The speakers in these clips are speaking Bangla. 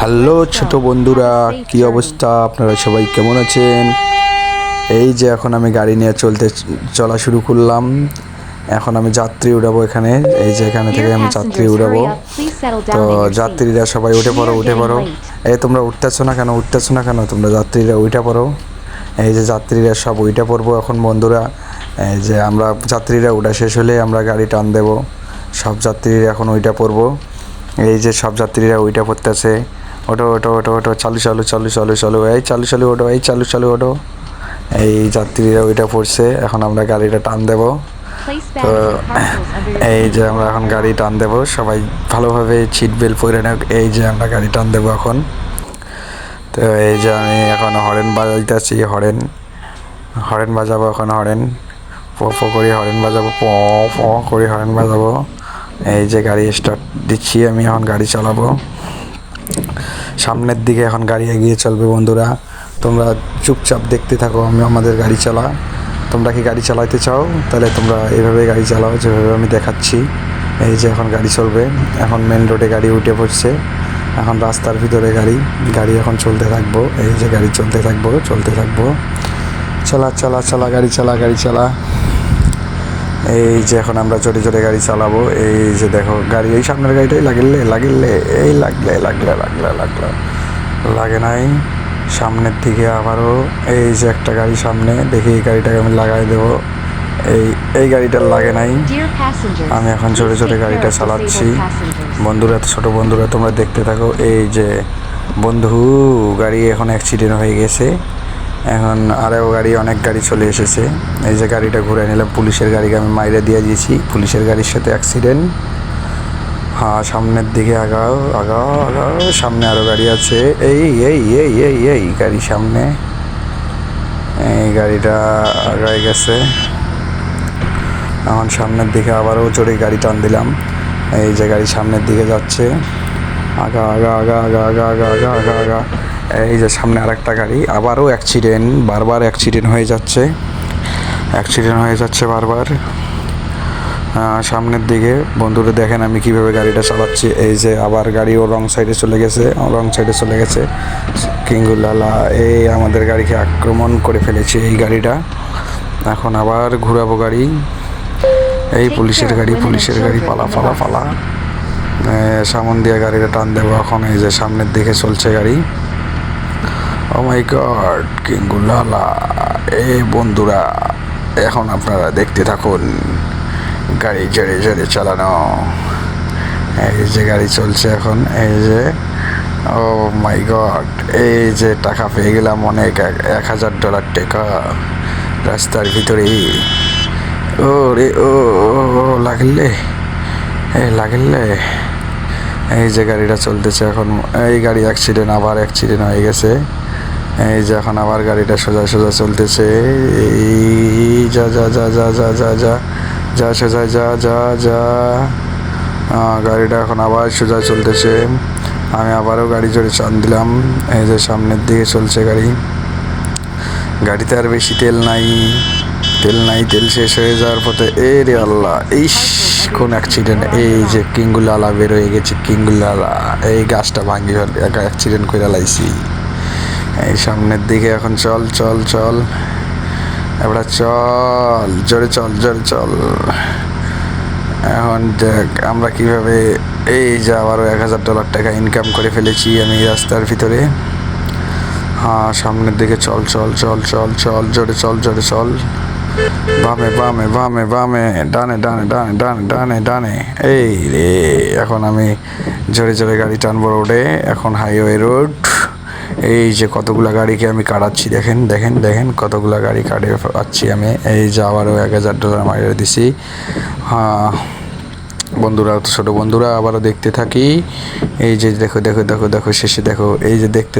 হ্যালো ছোট বন্ধুরা, কি অবস্থা? আপনারা সবাই কেমন আছেন? এই যে এখন আমি গাড়ি নিয়ে চলা শুরু করলাম। এখন আমি যাত্রী উঠাবো এখানে। এই যে এখানে থেকে আমি যাত্রী উঠাবো। তো যাত্রীরা সবাই উঠে পড়ো। এই তোমরা উঠতেছো না কেন? তোমরা যাত্রীরা উঠে পড়ো। এই যে যাত্রীরা সব উঠে পড়বো এখন বন্ধুরা। এই যে আমরা যাত্রীরা উঠা শেষ হলে আমরা গাড়ি টান দেবো। সব যাত্রীরা এখন উঠে পড়বো। এই যে সব যাত্রীরা উঠে পড়তেছে। ওটো চালু এই চালু ওটো। এই যাত্রীরা ওইটা পড়ছে। এখন আমরা গাড়িটা টান দেব। তো এই যে আমরা এখন গাড়ি টান দেব। সবাই ভালোভাবে সিট বেল্ট পরে নাও। এই যে আমরা গাড়ি টান দেব এখন। তো এই যে আমি এখন হরেন বাজাইতেছি। হরেন বাজাবো এখন। প করে হরেন বাজাবো। প করে হরেন বাজাবো। এই যে গাড়ি স্টার্ট দিচ্ছি আমি। এখন গাড়ি চালাবো। সামনের দিকে এখন গাড়ি এগিয়ে চলবে বন্ধুরা। তোমরা চুপচাপ দেখতে থাকো, আমি আমাদের গাড়ি চালা। তোমরা কি গাড়ি চালাতে চাও? তাহলে তোমরা এভাবে গাড়ি চালাও যেভাবে আমি দেখাচ্ছি। এই যে এখন গাড়ি চলবে। এখন মেন রোডে গাড়ি উঠে পড়ছে। এখন রাস্তার ভিতরে গাড়ি এখন চলতে থাকবো। এই যে গাড়ি চলতে থাকবো। চালা গাড়ি চালা। এই যে এখন আমরা জোরে গাড়ি চালাবো। এই যে দেখো গাড়ি, এই সামনের গাড়িটাই লাগলে এই লাগলে লাগে নাই। সামনের দিকে আবারও এই যে একটা গাড়ি সামনে, দেখি এই গাড়িটাকে আমি লাগাই দেবো। এই গাড়িটা লাগে নাই। আমি এখন জোরে গাড়িটা চালাচ্ছি। বন্ধুরা, ছোট বন্ধুরা, তোমরা দেখতে থাকো। এই যে বন্ধু, গাড়ি এখন অ্যাক্সিডেন্ট হয়ে গেছে। এখন আরও অনেক গাড়ি চলে এসেছে। এই যে গাড়িটা ঘুরে নিলাম। পুলিশের গাড়িকে আমি মাইরে দিয়ে দিয়েছি। পুলিশের গাড়ির সাথে অ্যাক্সিডেন্ট। হ্যাঁ, সামনের দিকে আগাও। সামনে আরও গাড়ি আছে। এই গাড়ি সামনে। এই গাড়িটা আগায় গেছে। এখন সামনের দিকে আবারও জোরে গাড়ি টান দিলাম। এই যে গাড়ি সামনের দিকে যাচ্ছে। আগা। এই যে সামনে আরেকটা গাড়ি, আবারও অ্যাক্সিডেন্ট। বারবার অ্যাক্সিডেন্ট হয়ে যাচ্ছে বারবার। সামনের দিকে বন্ধুরা দেখেন আমি কিভাবে গাড়িটা চালাচ্ছি। এই যে আবার গাড়িও রং সাইডে চলে গেছে। কিঙ্গুলালা এই আমাদের গাড়িকে আক্রমণ করে ফেলেছে এই গাড়িটা। এখন আবার ঘুরাবো গাড়ি। এই পুলিশের গাড়ি পালা। সামন দিয়ে গাড়িটা টান দেবো এখন। এই যে সামনের দিকে চলছে গাড়ি। ও মাই গড, কিঙ্গুলালা। এই বন্ধুরা, এখন আপনারা দেখতে থাকুন গাড়ি জোরে চালানো। এই যে গাড়ি চলছে এখন। এই যে ও মাই গড, এই যে টাকা পেয়ে গেলাম অনেক, $1000 টাকা রাস্তার ভিতরে। ও রে ও লাগলে এই যে গাড়িটা চলতেছে এখন। এই গাড়ি আবার অ্যাক্সিডেন্ট হয়ে গেছে। এই যে এখন আবার গাড়িটা সোজা চলতেছে। এই যা সোজা যা। গাড়িটা এখন আবার সোজা চলতেছে। আমি আবারও গাড়ি জোরে টান দিলাম। এই যে সামনের দিকে চলছে গাড়িতে আর বেশি তেল নাই। তেল শেষ হয়ে যাওয়ার পথে। এ রে আল্লাহ, কোন অ্যাক্সিডেন্ট! এই যে কিঙ্গুলালা বের হয়ে গেছে। এই গাছটা ভাঙি অ্যাক্সিডেন্ট করে লাইছি। এই সামনের দিকে এখন চল। এবার জোরে চল। এখন দেখ আমরা কিভাবে এই যে আবারও $1000 টাকা ইনকাম করে ফেলেছি আমি রাস্তার ভিতরে। হ্যাঁ, সামনের দিকে চল। জোরে চল। বামে ডানে। এই রে, এখন আমি জোরে গাড়ি টানবো রোডে। এখন হাইওয়ে রোড। এই যে কতগুলা গাড়িকে আমি কাটাচ্ছি, দেখেন কতগুলা গাড়ি কাটে পাচ্ছি আমি। এই যে আবারও $1000 মাইরে দিছি। হ্যাঁ বন্ধুরা, ছোট বন্ধুরা, আবারও দেখতে থাকি। এই যে দেখো শেষে দেখো। এই যে দেখতে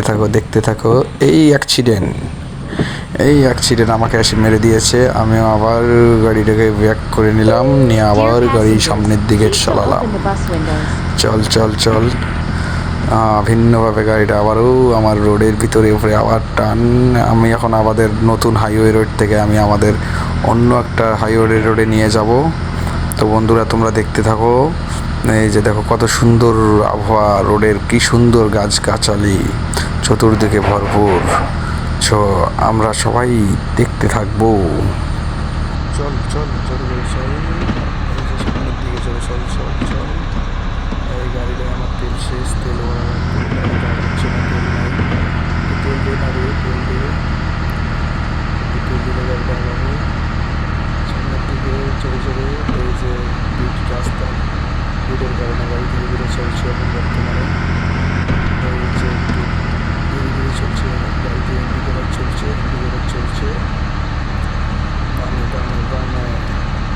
থাকো। এই অ্যাক্সিডেন্ট আমাকে এসে মেরে দিয়েছে। আমিও আবার গাড়িটাকে ব্যাক করে নিলাম, নিয়ে আবার গাড়ি সামনের দিকে চালালাম। চল। ভিন্নভাবে গাড়িটা আবারও আমার রোডের ভিতরে উপরে আবার টান। আমি এখন আমাদের নতুন হাইওয়ে রোড থেকে আমি আমাদের অন্য একটা হাইওয়ে রোডে নিয়ে যাব। তো বন্ধুরা, তোমরা দেখতে থাকো। এই যে দেখো কত সুন্দর আবহাওয়া, রোডের কি সুন্দর গাছগাছালি চতুর্দিকে ভরপুর। আমরা সবাই দেখতে থাকবো। চল চল চল চল, এই যে সামনের দিকে চল চল চল চল। এই গাড়িটা আমার তেল শেষ, তেল ভরা লাগবে, গাড়িটা হচ্ছে না, তেল নাই। তেল দিয়ে না রে, তেল দিয়ে তেল দিলে গাড়িটা আগাবে সামনের দিকে চলে চলে। এই যে রাস্তা, দুটোর কারণে গাড়ি ধীরে ধীরে চলছে এখন বর্তমানে। এই যে একটু ধীরে ধীরে চলছে গাড়িতে, ইন্ডিকেটার চলছে, ইন্ডিকেটার চলছে। ডানে ডানে ডানে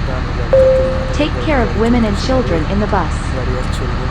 ডানে গাড়িতে তেল না Take থাকলে care of women and গাড়ি children in the bus. আর চলবে না।